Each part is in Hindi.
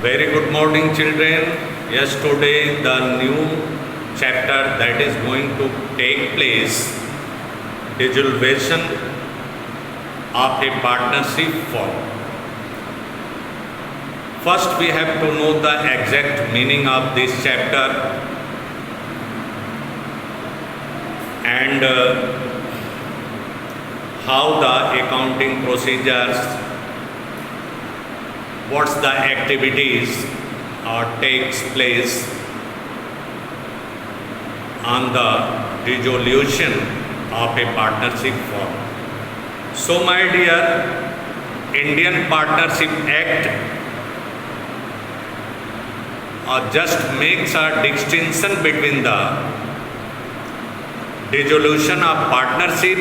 Very good morning, children. Yes, today the new chapter that is going to take place, dissolution of a partnership firm. First, we have to know the exact meaning of this chapter and how the accounting procedures, what's the activities takes place on the dissolution of a partnership firm. So my dear, Indian Partnership Act just makes a distinction between the dissolution of partnership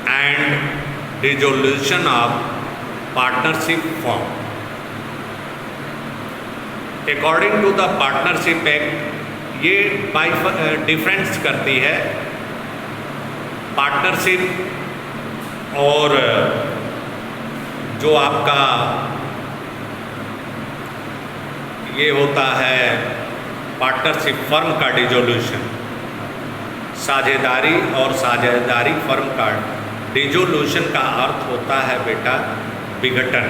and dissolution of partnership firm. According to the Partnership Act, ये डिफरेंस करती है पार्टनरशिप और जो आपका ये होता है पार्टनरशिप फर्म का डिसोल्यूशन, साझेदारी और साझेदारी फर्म का डिसोल्यूशन का अर्थ होता है बेटा विघटन।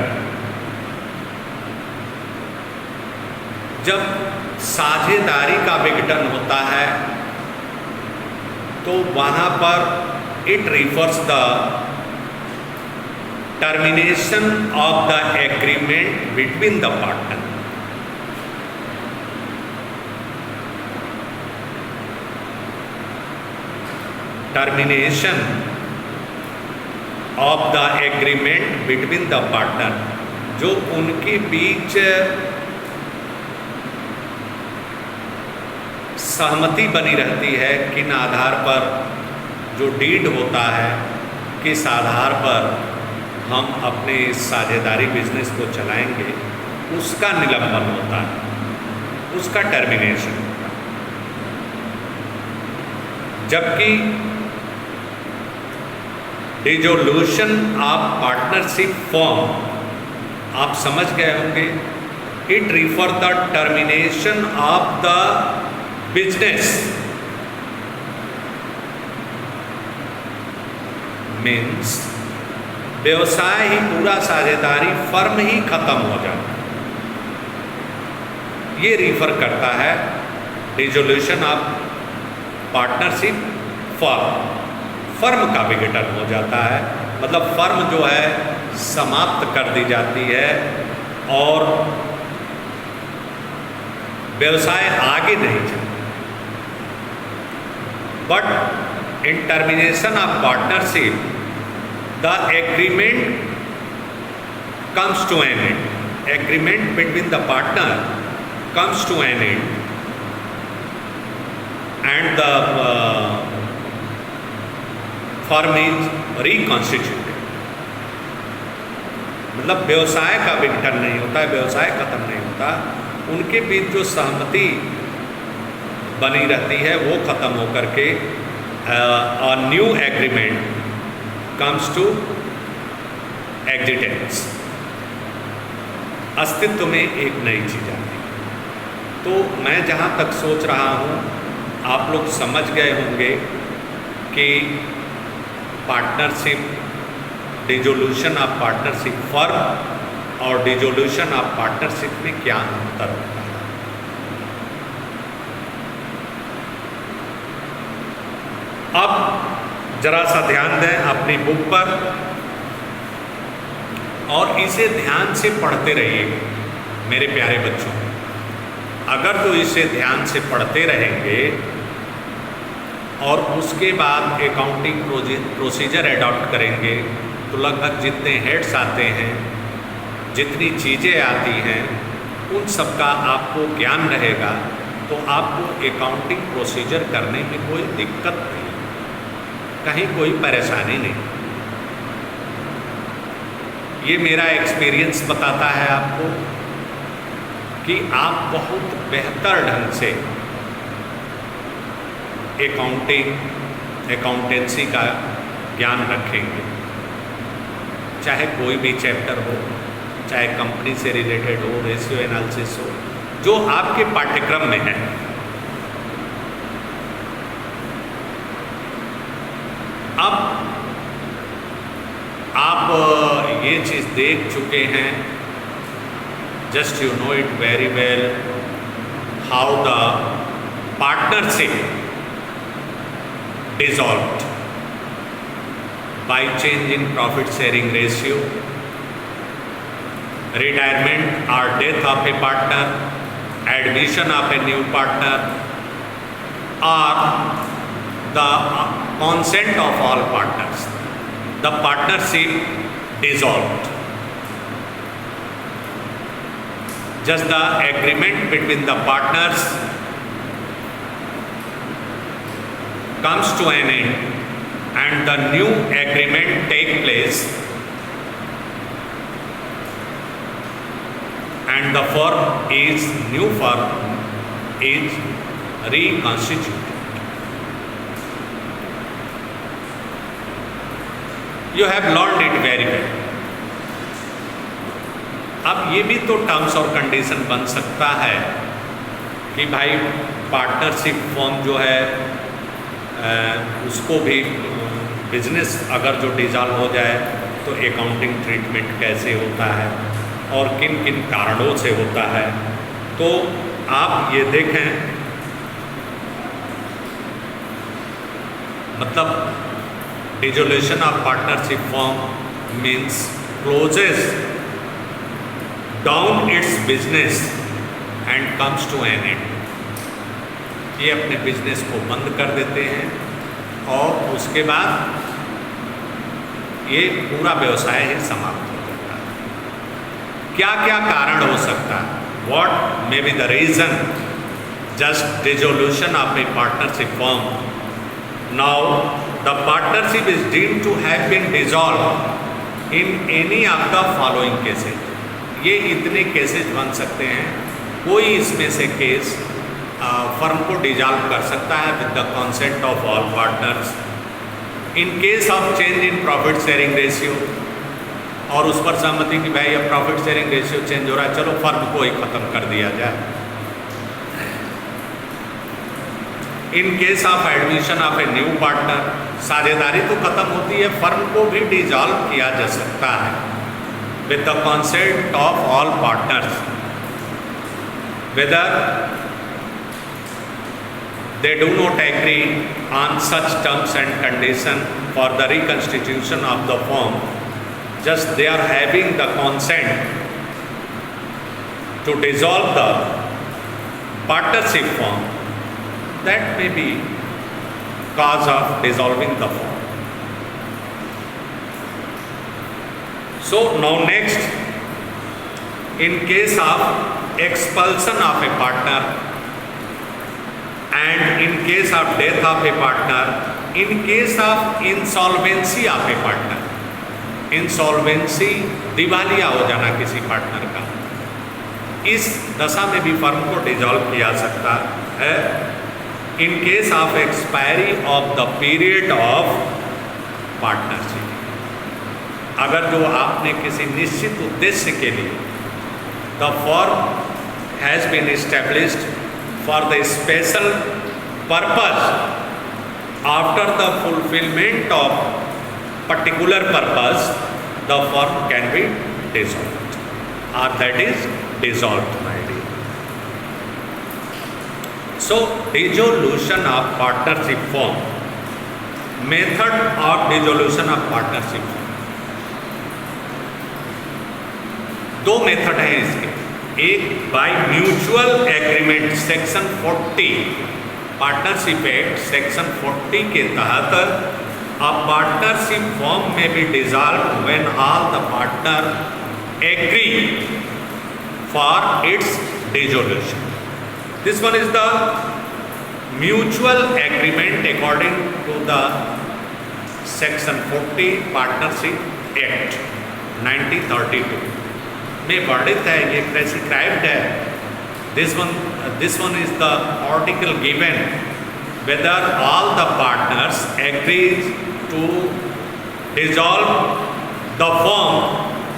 जब साझेदारी का विघटन होता है तो वहाँ पर it refers the termination of the agreement between the partner. Termination of the agreement between the partner, जो उनके बीच सहमति बनी रहती है किन आधार पर जो डीड होता है, किस आधार पर हम अपने साझेदारी बिजनेस को चलाएंगे, उसका निलंबन होता है, उसका टर्मिनेशन होता है। जबकि डिसोल्यूशन ऑफ पार्टनरशिप फर्म आप समझ गए होंगे, it refer the termination of the business, means व्यवसाय ही पूरा साझेदारी फर्म ही खत्म हो जाता है। ये रिफर करता है dissolution of partnership firm. Firm का विघटन हो जाता है, मतलब फर्म जो है समाप्त कर दी जाती है और व्यवसाय आगे नहीं चलता। But in termination of partnership the agreement comes to an end. Agreement between the partner comes to an end and the firm is reconstituted. मतलब व्यवसाय का विघटन नहीं होता है, व्यवसाय खत्म नहीं होता, उनके बीच जो सहमति बनी रहती है वो खत्म होकर के a new agreement comes to existence, अस्तित्व में एक नई चीज़ आती है। तो मैं जहाँ तक सोच रहा हूँ आप लोग समझ गए होंगे कि partnership, dissolution of partnership firm और डिसोल्यूशन ऑफ पार्टनरशिप में क्या अंतर होता है। अब जरा सा ध्यान दें अपनी बुक पर और इसे ध्यान से पढ़ते रहिए मेरे प्यारे बच्चों। अगर तो इसे ध्यान से पढ़ते रहेंगे और उसके बाद अकाउंटिंग प्रोसीजर एडॉप्ट करेंगे तो लगभग जितने हेड्स आते हैं, जितनी चीज़ें आती हैं, उन सब का आपको ज्ञान रहेगा तो आपको अकाउंटिंग प्रोसीजर करने में कोई दिक्कत नहीं, कहीं कोई परेशानी नहीं। ये मेरा एक्सपीरियंस बताता है आपको कि आप बहुत बेहतर ढंग से अकाउंटेंसी का ज्ञान रखेंगे, चाहे कोई भी चैप्टर हो, चाहे कंपनी से रिलेटेड हो, रेशियो एनालिसिस हो, जो आपके पाठ्यक्रम में है। अब आप ये चीज़ देख चुके हैं, just you know it very well, how the partnership dissolved by change in profit sharing ratio, retirement or death of a partner, admission of a new partner, or the consent of all partners. The partnership dissolved. Just the agreement between the partners comes to an end and the new agreement take place, and the new firm is reconstituted. You have learned it very well. अब ये भी तो टर्म्स और कंडीशन बन सकता है कि भाई पार्टनरशिप फॉर्म जो है उसको भी बिजनेस अगर जो डिसॉल्व हो जाए तो अकाउंटिंग ट्रीटमेंट कैसे होता है और किन किन कारणों से होता है। तो आप ये देखें, मतलब dissolution of partnership firm means closes down its business and comes to an end. ये अपने बिजनेस को बंद कर देते हैं और उसके बाद ये पूरा व्यवसाय ही समाप्त हो जाता है। क्या क्या कारण हो सकता है? What may be the reason just dissolution of a partnership firm? Now the partnership is deemed to have been dissolved in any of the following cases. ये इतने केसेस बन सकते हैं, कोई इसमें से केस फर्म को डिसॉल्व कर सकता है with the consent of all partners in case of change in profit sharing ratio, और उस पर सहमति कि भाई अब प्रॉफिट शेयरिंग रेशियो चेंज हो रहा है, चलो फर्म को ही ख़त्म कर दिया जाए। इन case of admission of a new partner, साझेदारी तो ख़त्म होती है, फर्म को भी डिसॉल्व किया जा सकता है with the consent of all partners whether they do not agree on such terms and conditions for the reconstitution of the firm, just they are having the consent to dissolve the partnership firm, that may be cause of dissolving the firm. So now next, in case of expulsion of a partner and in case of death of a partner, in case of insolvency of a partner, insolvency दिवालिया हो जाना किसी पार्टनर का, इस दशा में भी फर्म को डिसॉल्व किया सकता है। In case of expiry of the period of partnership, अगर जो आपने किसी निश्चित उद्देश्य के लिए the firm has been established for the special purpose, after the fulfilment of particular purpose, the firm can be dissolved, or that is dissolved, my dear. So dissolution of partnership firm, method of dissolution of partnership firm, दो मेथड हैं इसके। एक by mutual agreement, section 40 partnership act section 40 के तहत a partnership firm may be dissolved when all the partner agree for its dissolution. This one is the mutual agreement according to the section 40 partnership act 1932 में वर्णित है, ये प्रेस्क्राइब्ड है। this one is the article given whether all the partners agree to dissolve the firm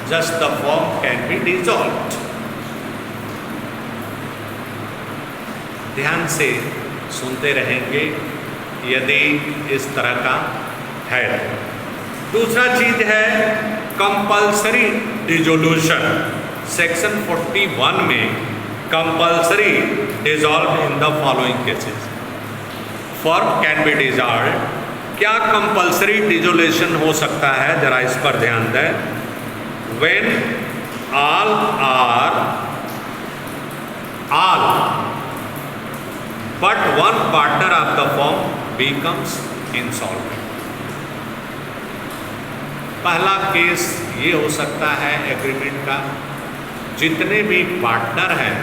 just the firm can be dissolved. ध्यान से सुनते रहेंगे यदि इस तरह का है। दूसरा चीज है कंपल्सरी डिसोल्यूशन। सेक्शन 41 में compulsory dissolve in the following cases. Firm can be dissolve. क्या कंपल्सरी डिसोल्यूशन हो सकता है, जरा इस पर ध्यान दें। When all but one partner of the firm becomes insolvent। पहला केस ये हो सकता है एग्रीमेंट का, जितने भी पार्टनर हैं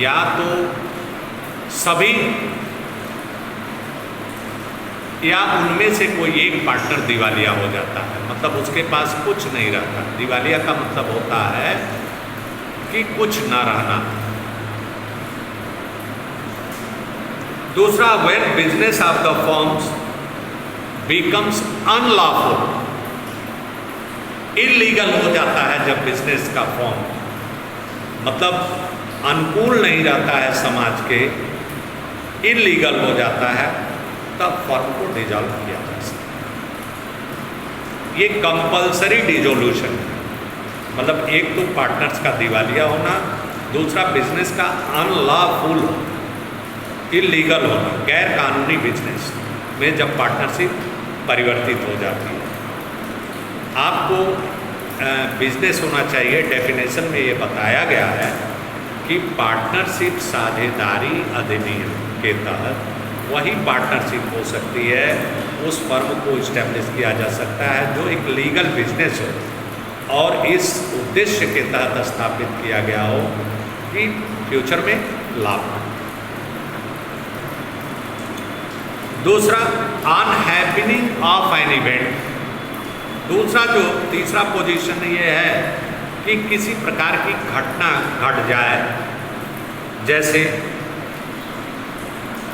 या तो सभी या उनमें से कोई एक पार्टनर दिवालिया हो जाता है, मतलब उसके पास कुछ नहीं रहता। दिवालिया का मतलब होता है कि कुछ ना रहना। दूसरा, when business of the firms becomes unlawful. Illegal हो जाता है जब बिजनेस का फॉर्म मतलब अनुकूल नहीं रहता है समाज के, इलीगल हो जाता है, तब फर्म को डिसॉल्व किया जा सकता है। ये कंपल्सरी डिसोल्यूशन है, मतलब एक तो पार्टनर्स का दिवालिया होना, दूसरा बिजनेस का अनलॉफुल इलीगल होना, गैर कानूनी बिजनेस में जब पार्टनरशिप परिवर्तित हो जाती है। आपको बिजनेस होना चाहिए, डेफिनेशन में ये बताया गया है कि पार्टनरशिप साझेदारी अधिनियम के तहत वही पार्टनरशिप हो सकती है, उस फर्म को इस्टेब्लिश किया जा सकता है जो एक लीगल बिजनेस हो और इस उद्देश्य के तहत स्थापित किया गया हो कि फ्यूचर में लाभ हो। दूसरा, अनहैपनिंग ऑफ एन इवेंट। दूसरा जो तीसरा पोजीशन ये है कि किसी प्रकार की घटना घट जाए, जैसे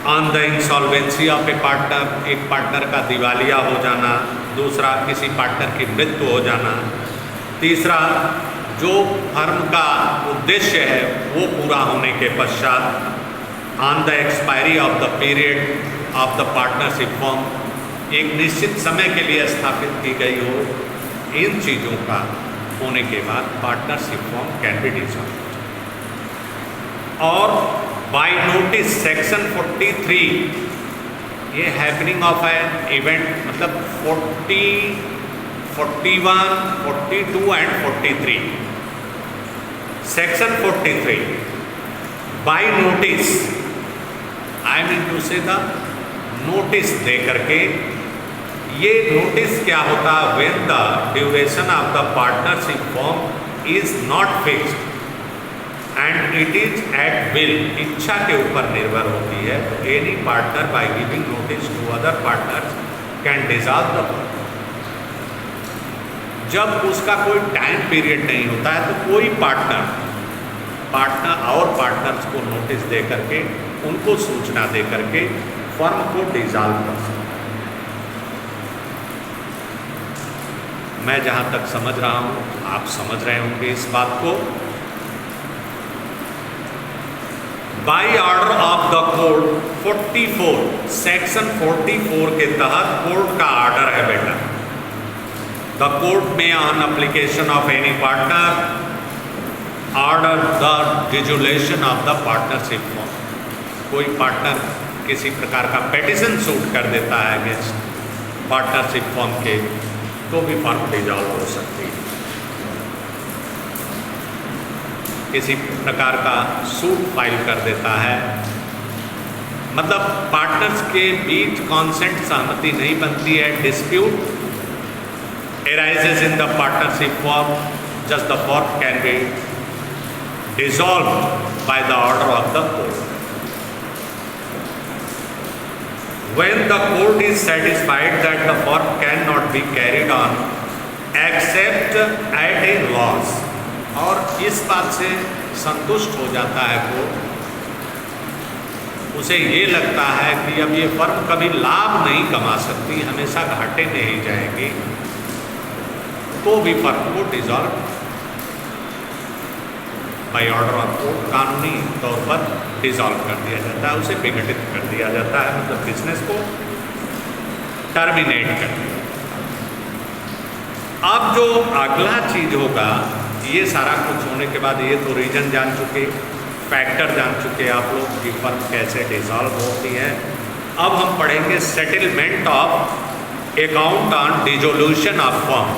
on the insolvency of A partner, एक पार्टनर का दिवालिया हो जाना, दूसरा किसी पार्टनर की मृत्यु हो जाना, तीसरा जो फर्म का उद्देश्य है वो पूरा होने के पश्चात on the expiry of the period of the partnership form, एक निश्चित समय के लिए स्थापित की गई हो, इन चीज़ों का होने के बाद partnership form can be dissolved. और बाय नोटिस सेक्शन 43, ये हैपनिंग ऑफ एन इवेंट मतलब 40, 41, 42 and 43। Section 43 by notice, I mean to say the notice दे करके। ये नोटिस क्या होता है, when the duration of the partnership firm is not fixed and it is at will, इच्छा के ऊपर निर्भर होती है, तो any partner by giving notice to other partners can dissolve the firm. जब उसका कोई टाइम पीरियड नहीं होता है तो कोई पार्टनर और पार्टनर्स को नोटिस दे करके, उनको सूचना दे करके फर्म को डिसॉल्व कर सकता है। मैं जहाँ तक समझ रहा हूँ आप समझ रहे होंगे इस बात को। By order of the court 44, section 44 के तहत कोर्ट का ऑर्डर है बेटा। द कोर्ट में on application of any partner order the dissolution of the partnership form. कोई पार्टनर किसी प्रकार का पेटिशन सूट कर देता है अगेंस्ट पार्टनरशिप फॉर्म के, तो भी फर्म डिसॉल्व हो सकती है। किसी प्रकार का सूट फाइल कर देता है, मतलब पार्टनर्स के बीच कॉन्सेंट सहमति नहीं बनती है, dispute arises in the partnership form, just the form can be dissolved by the order of the court. When the court is satisfied that the firm cannot be carried on except at a loss, और इस बात से संतुष्ट हो जाता है कोर्ट, उसे ये लगता है कि अब ये फर्म कभी लाभ नहीं कमा सकती, हमेशा घाटे में ही जाएगी, तो भी फर्म को dissolve by order of court कानूनी तौर पर डिसॉल्व कर दिया जाता है, उसे विघटित कर दिया जाता है, मतलब बिजनेस को टर्मिनेट कर दिया। अब जो अगला चीज होगा, ये सारा कुछ होने के बाद ये तो रीजन जान चुके, फैक्टर जान चुके आप लोग कि फर्म कैसे डिसॉल्व होती है। अब हम पढ़ेंगे settlement of account on dissolution of firm.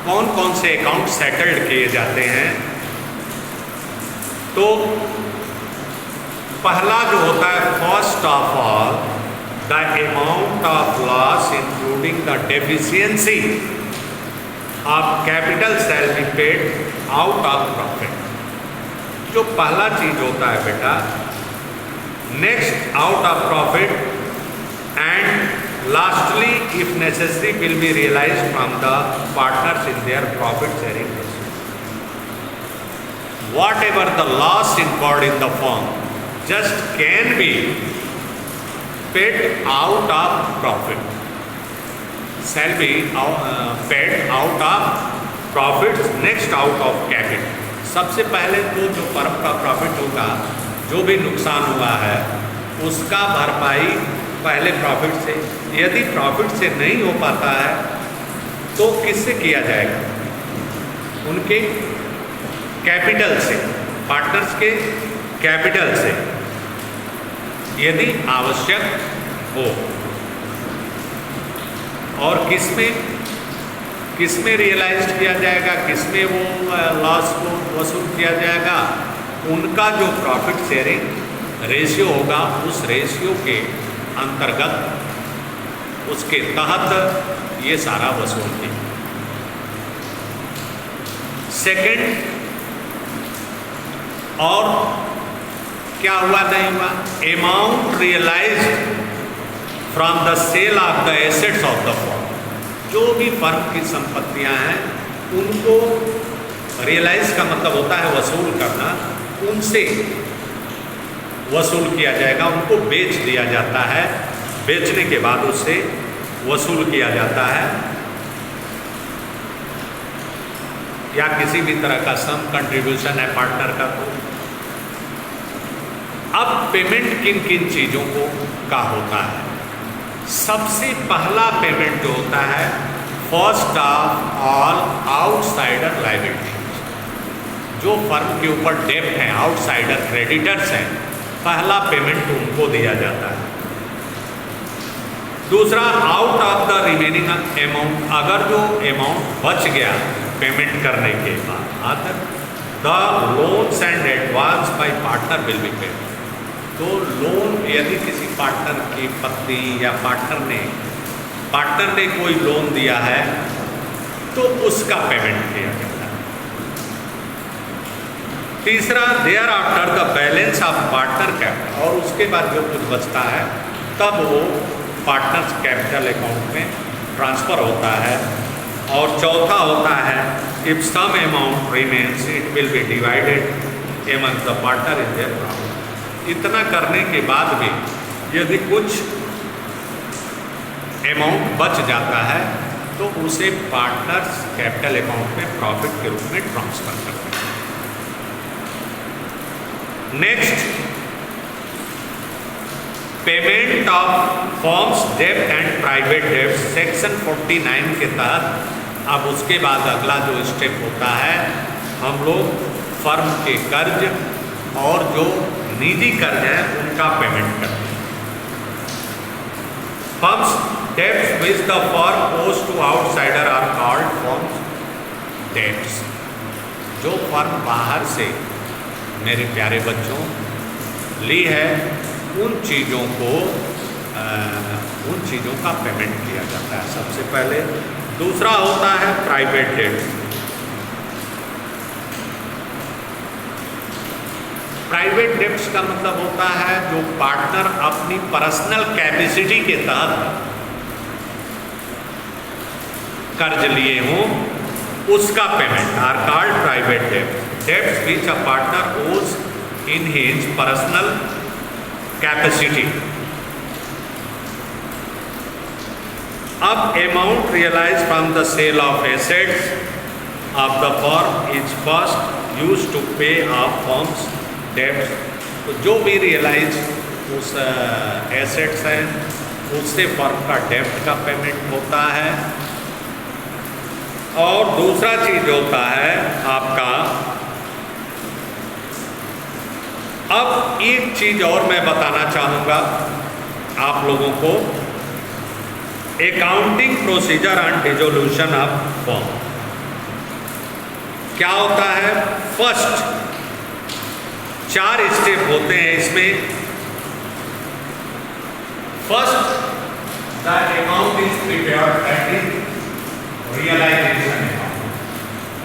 कौन कौन से अकाउंट सेटल्ड किए जाते हैं। तो पहला जो होता है, first of all the amount of loss including the deficiency of capital shall be paid out of profit. जो पहला चीज होता है बेटा, next out of profit, and lastly if necessary will be realised from the partners in their profit sharing ratio. Whatever the loss incurred in the firm just can be paid out of profit, shall be paid out of profits, next out of capital। सबसे पहले तो जो फर्म का प्रॉफिट होगा, जो भी नुकसान हुआ है उसका भरपाई पहले प्रॉफिट से, यदि प्रॉफिट से नहीं हो पाता है तो किससे किया जाएगा, उनके कैपिटल से, पार्टनर्स के कैपिटल से, यदि आवश्यक हो। और किसमें रियलाइज किया जाएगा, किसमें वो लॉस को वसूल किया जाएगा, उनका जो प्रॉफिट शेयरिंग रेशियो होगा उस रेशियो के अंतर्गत, उसके तहत ये सारा वसूल किया। सेकंड, और क्या हुआ नहीं हुआ, amount realised from the sale of the assets of the firm. जो भी फर्म की संपत्तियां हैं उनको रियलाइज का मतलब होता है वसूल करना, उनसे वसूल किया जाएगा, उनको बेच दिया जाता है, बेचने के बाद उससे वसूल किया जाता है, या किसी भी तरह का सम कंट्रीब्यूशन है पार्टनर का। तो अब पेमेंट किन किन चीज़ों को का होता है। सबसे पहला पेमेंट जो होता है, first of all outsider liabilities. जो फर्म के ऊपर डेब्ट हैं, आउटसाइडर क्रेडिटर्स हैं, पहला पेमेंट उनको दिया जाता है। दूसरा, out of the remaining amount, अगर जो अमाउंट बच गया पेमेंट करने के बाद, the loans and advance bye partner will be paid. तो लोन यदि किसी पार्टनर की पत्नी या पार्टनर ने कोई लोन दिया है तो उसका पेमेंट किया जाता है। तीसरा, thereafter the balance of partner capital, और उसके बाद जो कुछ बचता है तब वो पार्टनर्स कैपिटल अकाउंट में ट्रांसफ़र होता है। और चौथा होता है, if some amount remains it will be divided among the partner in their profit. इतना करने के बाद भी यदि कुछ अमाउंट बच जाता है तो उसे पार्टनर्स कैपिटल अकाउंट में प्रॉफिट के रूप में ट्रांसफर करते हैं। नेक्स्ट, पेमेंट ऑफ फर्म्स डेब्ट एंड प्राइवेट डेब्ट, सेक्शन 49 के तहत। अब उसके बाद अगला जो स्टेप होता है, हम लोग फर्म के कर्ज और जो निजी कर्ज हैं उनका पेमेंट करते हैं। Firms debts which the firm owes to outsider are called firms debts. जो फर्म बाहर से, मेरे प्यारे बच्चों, ली है उन चीज़ों का पेमेंट किया जाता है सबसे पहले। दूसरा होता है प्राइवेट डेब्ट। प्राइवेट डेब्ट्स का मतलब होता है जो पार्टनर अपनी पर्सनल कैपेसिटी के तहत कर्ज लिए हों उसका पेमेंट आर कॉल्ड प्राइवेट डेब्ट। Debts which a partner owes in his personal capacity. अब amount realise from the sale of assets of the firm is first use to pay off firms डेब्ट। तो जो भी रियलाइज उस एसेट्स हैं उससे फर्म का डेब्ट का पेमेंट होता है। और दूसरा चीज होता है आपका, अब एक चीज और मैं बताना चाहूँगा आप लोगों को, accounting procedure and dissolution of firm क्या होता है। फर्स्ट 4 स्टेप होते हैं इसमें। First the account is prepared, that is realisation account,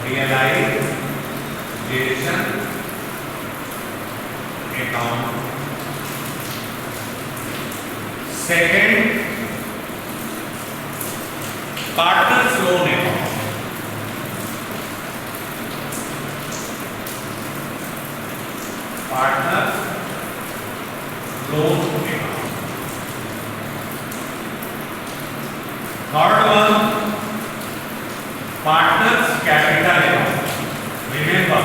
realisation account. Second partners loan account, partners loan account. Third one partners capital account, remember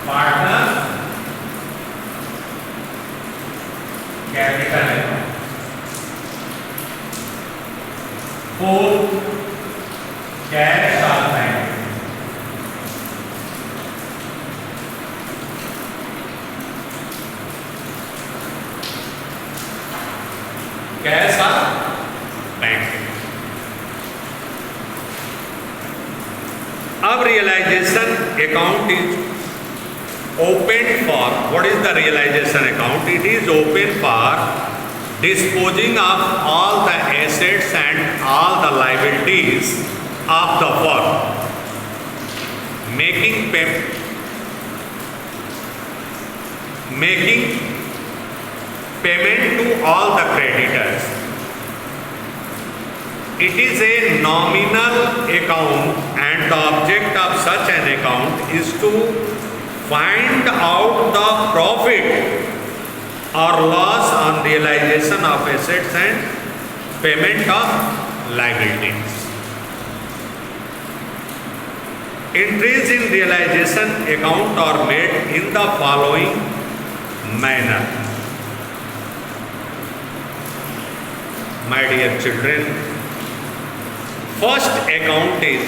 partners capital account. Fourth cash on bank, cash on bank. अब realisation account is open for, what is the realization account? It is open for disposing of all the assets and all the liabilities of the firm, making payment to all the creditors. It is a nominal account and the object of such an account is to find out the profit or loss on realization of assets and payment of liabilities. Entries in realization account are made in the following manner. My dear children, first account is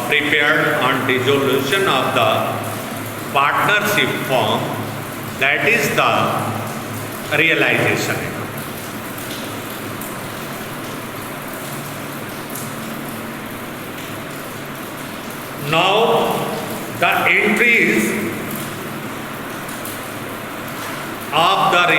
prepared on dissolution of the partnership firm, that is the realization account. Now the entries of the